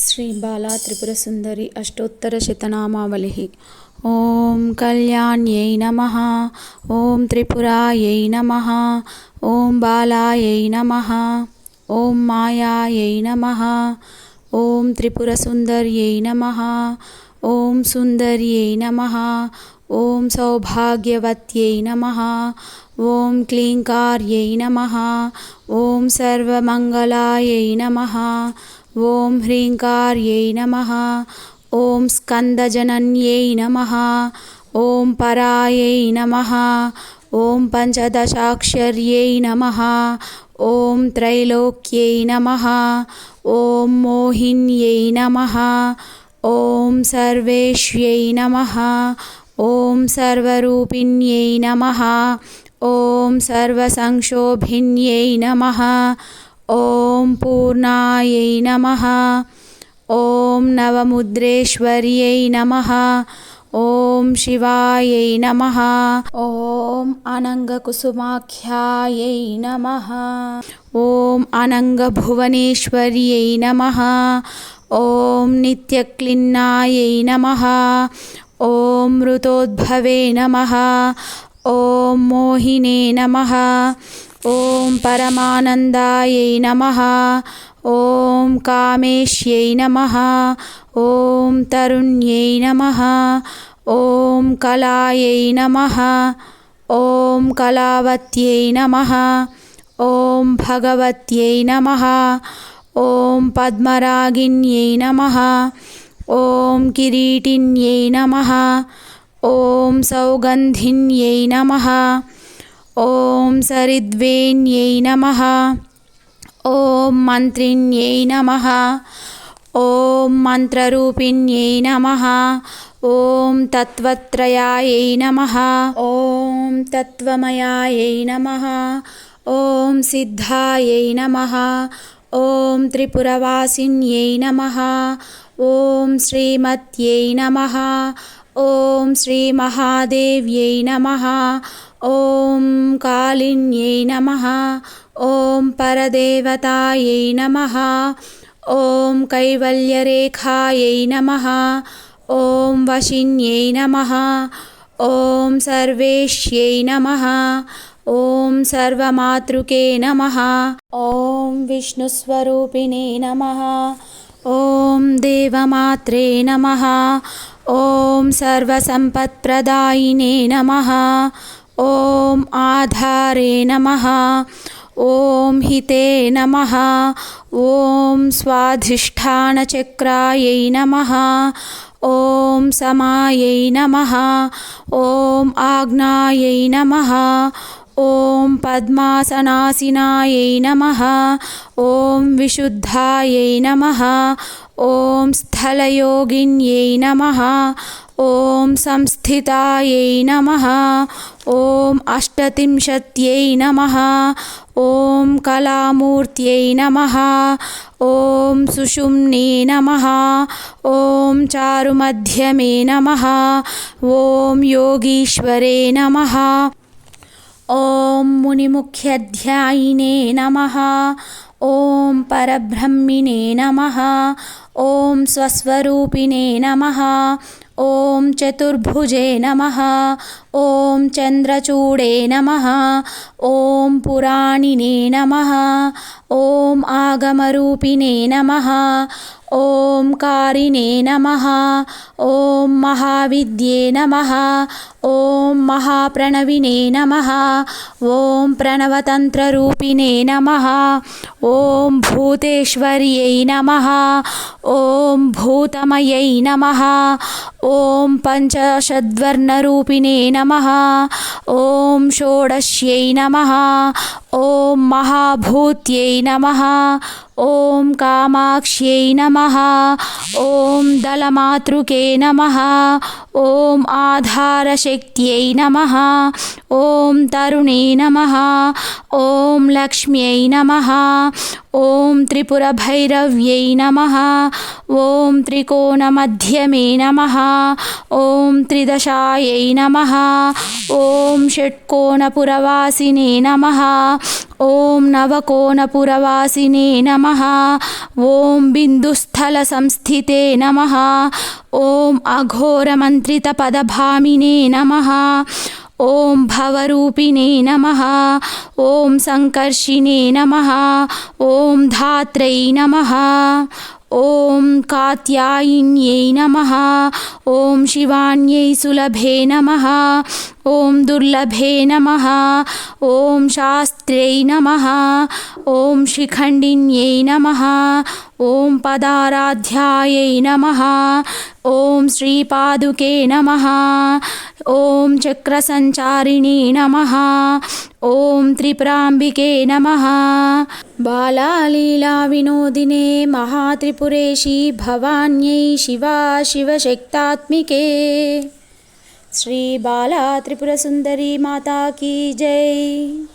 శ్రీ బాలా త్రిపుర సుందరి అష్టోత్తర శతనామావళిః. ఓం కళ్యాణ్యై నమః. ఓం త్రిపురాయై నమః. ఓం బాలాయై నమః. ఓం మాయాయై నమః. ఓం త్రిపుర సుందర్యై నమః. ఓం సుందర్యై నమః. ఓం సౌభాగ్యవత్యై నమః. ఓం క్లీంకార్యై నమః. ఓం సర్వమంగళాయై నమః. ఓం హ్రీంకార్యై నమః. ఓం స్కందజనన్యై నమః. ఓం పరాయై నమః. ఓం పంచదశాక్షర్యై నమః. ఓం త్రైలోక్యై నమః. ఓం మోహిన్యై నమః. ఓం సర్వేష్యై నమః. ఓం సర్వరూపిణ్యై నమః. ఓం సర్వసంక్షోభిన్యై నమః. ఓం పూర్ణాయై నమః. ఓం నవముద్రేశ్వర్యై నమః. ఓం శివాయై నమః. ఓం అనంగకుసుమాఖ్యాయై నమః. ఓం అనంగభువనేశ్వర్యై నమః. ఓం నిత్యక్లిన్నాయై నమః. ఓం మృతోద్భవే నమః. ఓం మోహినే నమః. ఓం పరమానందాయై నమః. ఓం కామేశ్యై నమః. ఓం తరుణ్యై నమః. ఓం కళాయై నమః. ఓం కళావత్యై నమః. ఓం భగవత్యై నమః. ఓం పద్మరాగిణ్యై నమః. ఓం కిరీటిన్యై నమః. ఓం సౌగంధిన్యై నమః. ఓం సరిద్వేన్యై నమః. ఓం మంత్రిణ్యై నమః. ఓం మంత్రరూపిణ్యై నమః. ఓం తత్వత్రయాయై నమః. ఓం తత్వమయాయై నమః. ఓం సిద్ధాయై నమః. ఓం త్రిపురవాసిన్యై నమః. ఓం శ్రీమత్యై నమః. ఓం శ్రీమహాదేవ్యై నమః. ఓం కాళిన్యై నమః. ఓం పరదేవతాయై నమః. ఓం కైవల్యరేఖాయై నమః. ఓం వశిన్యై నమః. ఓం సర్వేష్యై నమః. ఓం సర్వమాతృకే నమః. ఓం విష్ణుస్వరూపిణే నమః. ఓం దేవమాత్రే నమః. ఓం సర్వసంపత్ప్రదాయినే నమః. ఓం ఆధారే నమః. ఓం హితే నమః. ఓం స్వాధిష్ఠానచక్రాయై నమః. ఓం సమాయై నమః. ఓం ఆజ్ఞాయై నమః. ఓం పద్మాసనాసినాయై నమః. ఓం విశుద్ధాయై నమః. ఓం స్థలయోగిన్యై నమః. ఓం సంస్థితాయై నమః. ఓం అష్టత్రింశత్యై నమః. ఓం కళామూర్త్యై నమః. ఓం సుషుమ్నే నమః. ఓం చారుమధ్యమే నమః. ఓం యోగీశ్వరే నమః. ఓం మునిముఖ్యధ్యాయినే నమః. ఓం పరబ్రహ్మిణే నమః. ఓం స్వస్వరూపిణే నమః. ఓం చతుర్భుజే నమః. ఓం చంద్రచూడే నమః. ఓం పురాణినే నమః. ఓం ఆగమరూపిణే నమః. ఓం కారిణే నమః. ఓం మహావిద్యే నమః. ఓం మహాప్రణవినే నమః. ఓం ప్రణవతంత్రరూపిణే నమః. ఓం భూతేశ్వర్యై నమః. ఓం భూతమయై నమః. ఓం పంచాశద్వర్ణరూపిణే నమః. ఓం షోడశ్యై నమః. ఓం మహాభూత్యై నమః. ఓం కామాక్ష్యై నమః. ఓం దళమాతృకే నమః. ఓం ఆధారశక్త్యై నమః. ఓం తరుణే నమః. ఓం లక్ష్మ్యై నమః. ఓం త్రిపురభైరవ్యై నమః. ఓం త్రికోణమధ్యమే నమః. ॐ त्रिदशायै नमः ॐ षट्कोणपुरवासिने नमः ॐ नवकोणपुरवासिने नमः ॐ बिन्दुस्थलसंस्थिते नमः ॐ अघोरमन्त्रितपदभामिने नमः ॐ भवरूपिणे नमः ॐ सङ्कर्षिणे नमः ॐ धात्रै नमः ॐ कात्यायिन्यै नमः ॐ शिवान्यै सुलभे नमः ॐ दुर्लभे नमः ॐ शास्त्र्यै नमः ॐ शिखण्डिन्यै नमः ॐ पदाराध्यायै नमः ॐ श्रीपादुके नमः ॐ चक्रसञ्चारिणे नमः ॐ त्रिपुराम्बिके नमः बालालीलाविनोदिने महात्रिपुरेशी भवान्यै शिवा शिवशक्तात्मिके श्री बाला त्रिपुरसुन्दरी माता की जय।